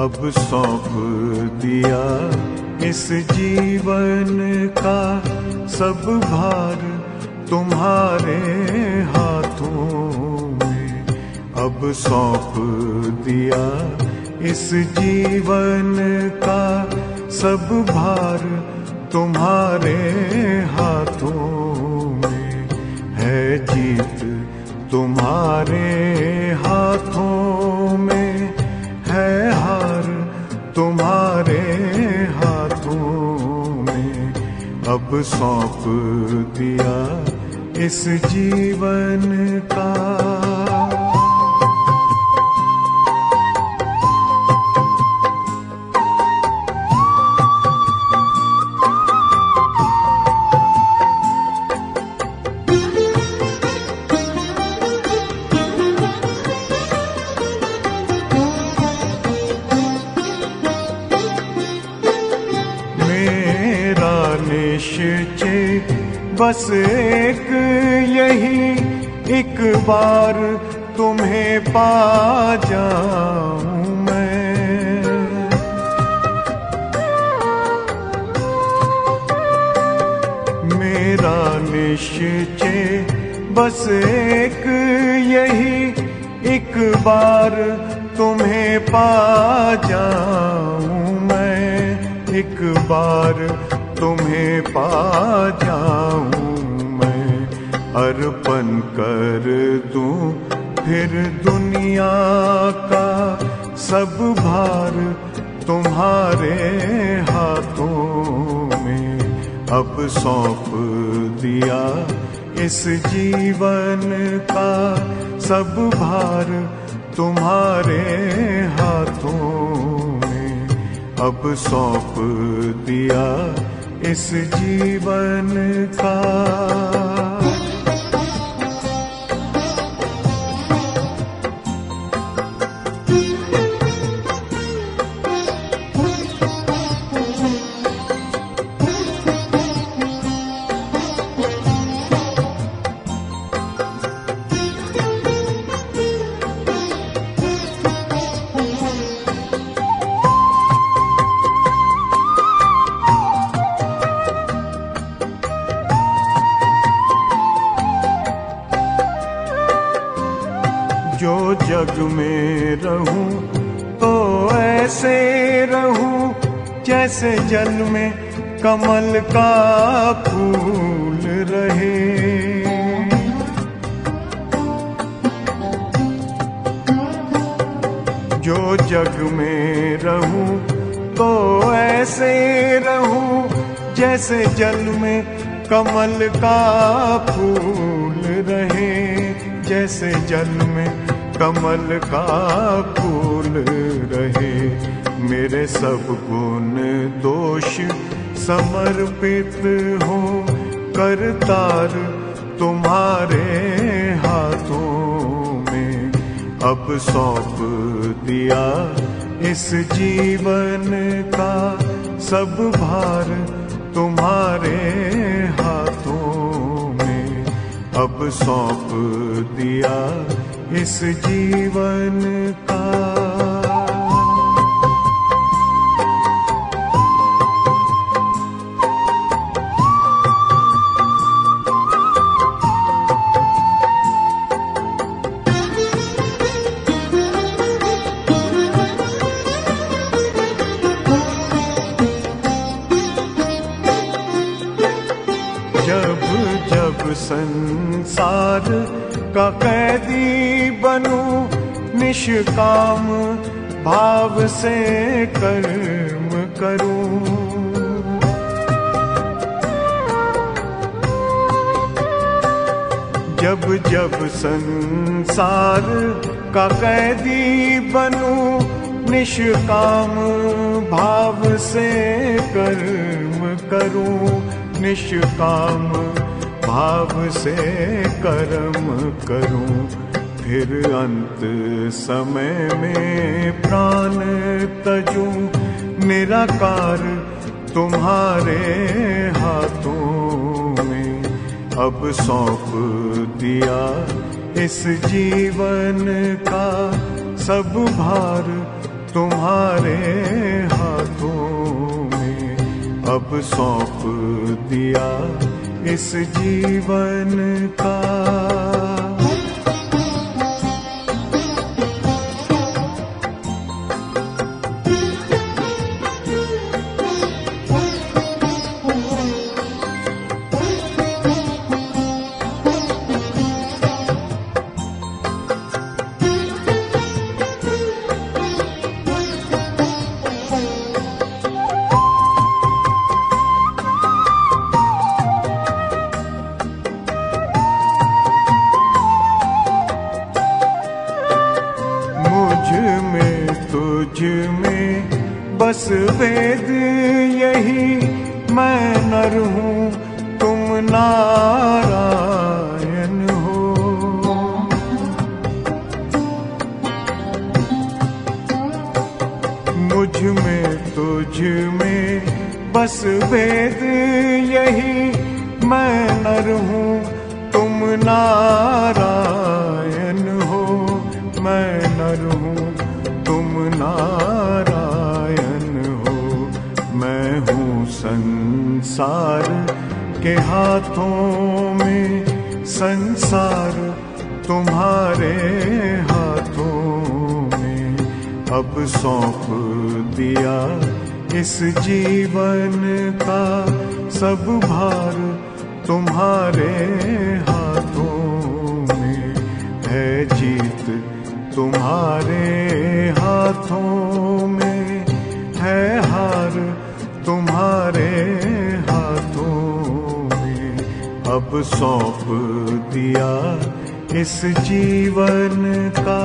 अब सौंप दिया इस जीवन का सब भार तुम्हारे हाथों में। अब सौंप दिया इस जीवन का सब भार तुम्हारे हाथों में। है जीत तुम्हारे हाथों में, है हार तुम्हारे हाथों में। अब सौंप दिया इस जीवन का। निश्चय बस एक यही, एक बार तुम्हें पा जाऊं मैं। मेरा निश्चय बस एक यही, एक बार तुम्हें पा जाऊं मैं। एक बार तुम्हें पा जाऊं मैं। अर्पण कर दूं फिर दुनिया का सब भार तुम्हारे हाथों में। अब सौंप दिया इस जीवन का सब भार तुम्हारे हाथों में। अब सौंप दिया इस जीवन का। जो जग में रहूं तो ऐसे रहूं जैसे जल में कमल का फूल रहे। जो जग में रहूं तो ऐसे रहूं जैसे जल में कमल का फूल रहे। जैसे जल में कमल का फूल रहे। मेरे सब गुण दोष समर्पित हो करतार तुम्हारे हाथों में। अब सौंप दिया इस जीवन का सब भार तुम्हारे हाथों में। अब सौंप दिया इस जीवन का। जब जब संसार का कैदी बनूं निष्काम भाव से कर्म करूं। जब जब संसार का कैदी बनूं, निष्काम भाव से कर्म करूं, निष्काम भाव से कर्म करूं। फिर अंत समय में प्राण तजूं, निराकार तुम्हारे हाथों में। अब सौंप दिया इस जीवन का सब भार तुम्हारे हाथों में। अब सौंप दिया इस जीवन का। तुझ में बस वेद यही, मैं नर हूँ तुम नारायण हो। मुझ में तुझ में बस वेद यही, मैं नर हूँ तुम नारायण हो। मैं नर हूँ तुम नारायण हो। मैं हूँ संसार के हाथों में, संसार तुम्हारे हाथों में। अब सौंप दिया इस जीवन का सब भार तुम्हारे हाथों में। है जीत तुम्हारे हाथों में, है हार तुम्हारे हाथों में। अब सौंप दिया इस जीवन का।